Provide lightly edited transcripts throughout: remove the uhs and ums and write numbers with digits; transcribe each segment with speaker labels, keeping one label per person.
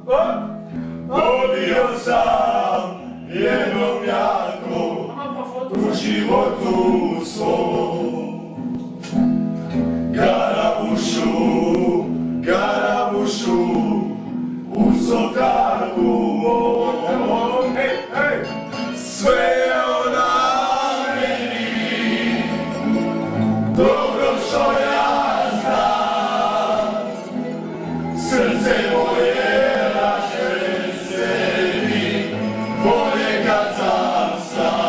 Speaker 1: Vodio sam jednom jako u životu svom. Garabušu, u sotaku mom. Sve je ona meni, dobro što ja znam. Srce moje laže sebi, bolje kad sam sam.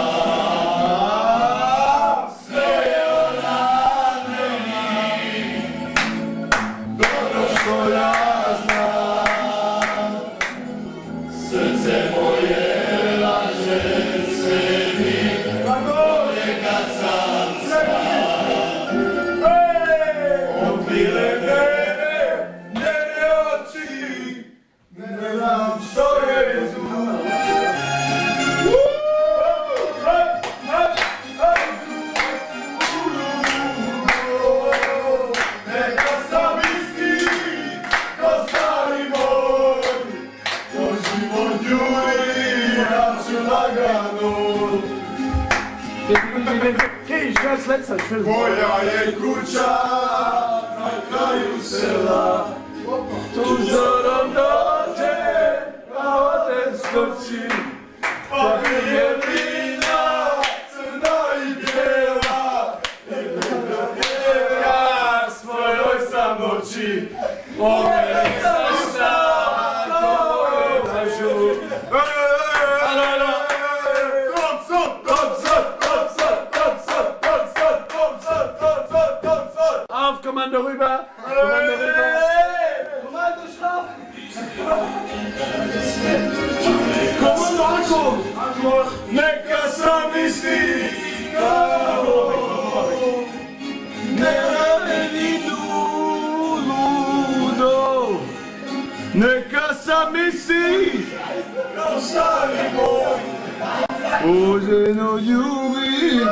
Speaker 1: Sve je ona meni, dobro što ja znam. Srce moje laže sebi, bolje kad sam sam. Otvile njene oči, ne znam što je tu. Neka sam isti ko stari moj, ko život juri, ja ću lagano. Moja je kuća na kraju sela, tu zorom dođe, a ode skoči, pa mi je vina crna i bijela, i ja svojoj samoći, ove znaš šta, tvoje lažu. Auf, Kommando rüber! Kommando rüber! Kommando schlafen! Kommando ankommen! Neka sam isti kao, ne radi ludo. Neka sam isti kao stari moj, poželjno ljubi.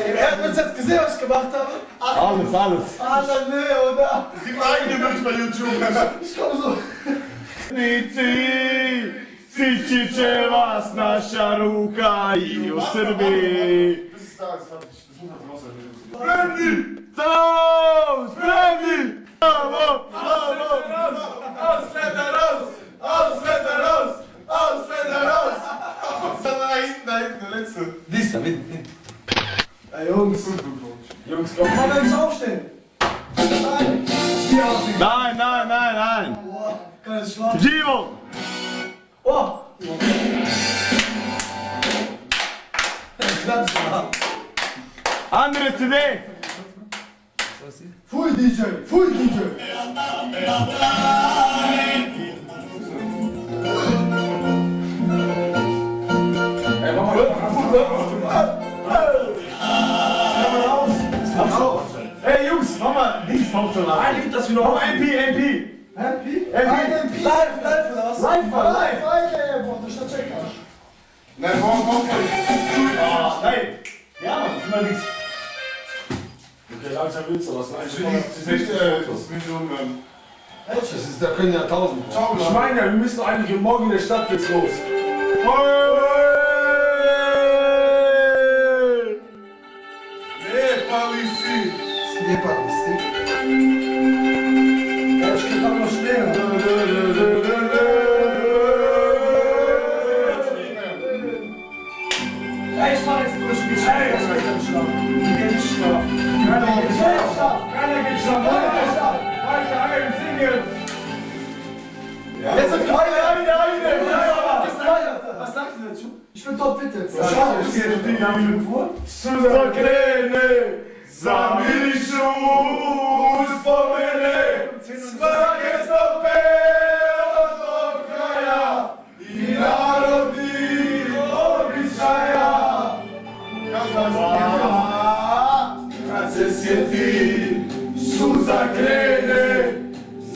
Speaker 2: Er hat uns jetzt gesehen, was ich gemacht habe.
Speaker 1: Alles.
Speaker 2: Alter, nee, oder?
Speaker 1: Es gibt eigene Videos bei YouTube.
Speaker 2: Ich komm so.
Speaker 1: Cići će vas naša ruka i u Srbiji. Spremni! Spremni! Ausländer raus! Da hinten, der letzte.
Speaker 2: Dieser, mit.
Speaker 1: Ey, Jungs, komm.
Speaker 2: Kann man nicht aufstehen? Nein. Hier aufstehen.
Speaker 1: Nein.
Speaker 2: Boah, kann ich schlafen?
Speaker 1: Givo!
Speaker 2: Oh. Klatsch mal.
Speaker 1: Andere CD!
Speaker 2: Pfui DJ, pfui DJ.
Speaker 1: Ey, mach mal raus! Ey, Jungs, mach mal links Pause nach.
Speaker 2: Nein, gibt das wieder auf.
Speaker 1: MP!
Speaker 2: MP? Live oder was?
Speaker 1: Live.
Speaker 2: Alter, boah, das ist der Checker.
Speaker 1: Nein, komm. Nein! Ja, Mann, mal links.
Speaker 3: Okay, langsam willst du was.
Speaker 1: Das ist echt Millionen.
Speaker 3: Da können ja 1000.
Speaker 1: Ich meine ja, wir müssen eigentlich morgen in der Stadt geht's los.
Speaker 2: Nie padł z tym. Ja już chyba możliwe. Ej, ich mach jetzt nur Spiel. Ej, ich kann schlafen. Ich kann nicht schlafen.
Speaker 1: Keiner geht schlafen. Weiter, singen.
Speaker 2: Jetzt sind
Speaker 1: Eine.
Speaker 2: Was sagst du dazu? Ich bin top fit jetzt.
Speaker 1: Schau, ich sehe die Namen vor. Suza krene, zamirišu, uspomene, svake stope do kraja i narodnih običaja. Kad se sjeti, suza krene,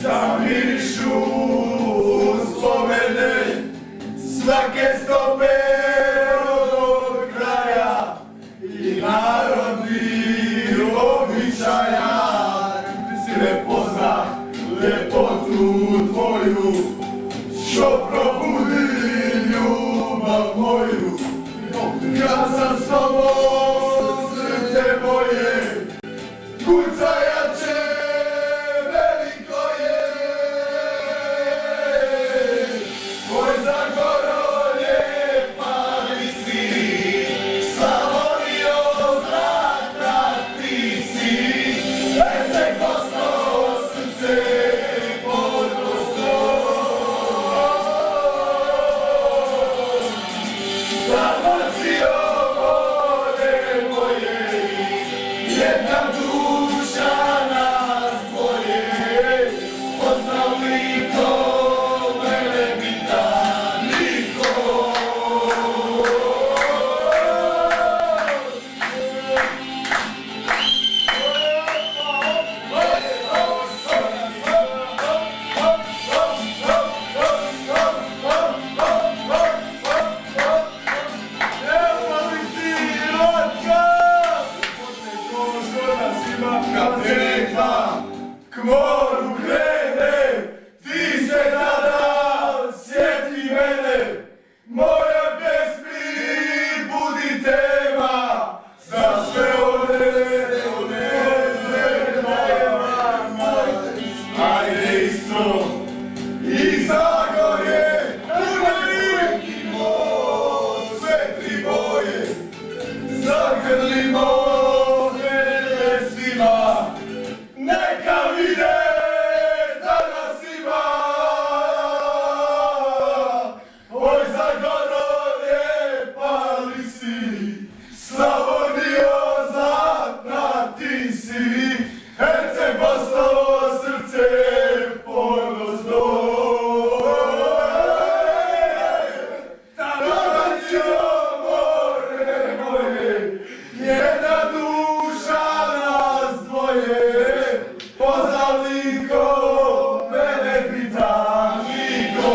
Speaker 1: zamirišu, uspomene, svake stope do kraja i narodnih običaja. dušu tvoju, što probudi ljubav moju. Kad sam s tobom, srce moje kuca jače, veliko je. Moj Zagoro lijepa ti si, Slavonijo zlatna ti si. Ecek postao srce podrosto. Dalmacijo more moje, jedna duša nas dvoje. Poznao niko, mene pita niko. Kad rekla k moru krene, ti se tada sjeti mene. Moja pesmi budi tema za sve one ajde Istro i Zagorje, udarimo sve tri boje, zagrlimo svima, neka vide da nas ima. Oj Zagoro lijepa li si, Slavonijo zlatna ti si. Herceg postao srce ponosno. Dalmacijo more moje, jedna duša nas dvoje. Poznao niko, mene pita niko.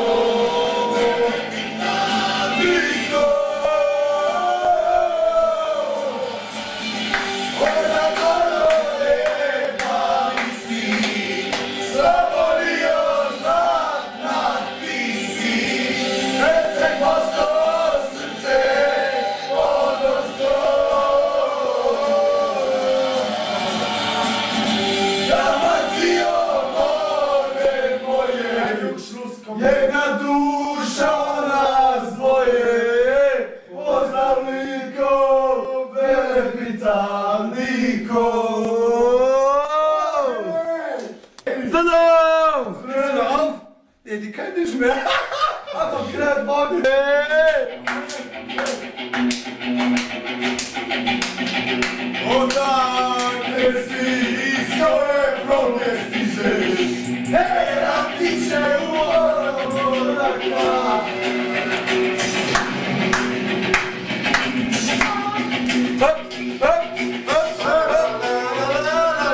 Speaker 1: Niko. Oj Zagoro lijepa li si, Slavonijo zlatna ti si. Herceg postao srce podrosto. Dalmacijo more moje, jedna duša nas dvoje. Poznao niko, mene pita niko.
Speaker 2: Auf! Ja, die kann nicht mehr. Aber gerade morgen.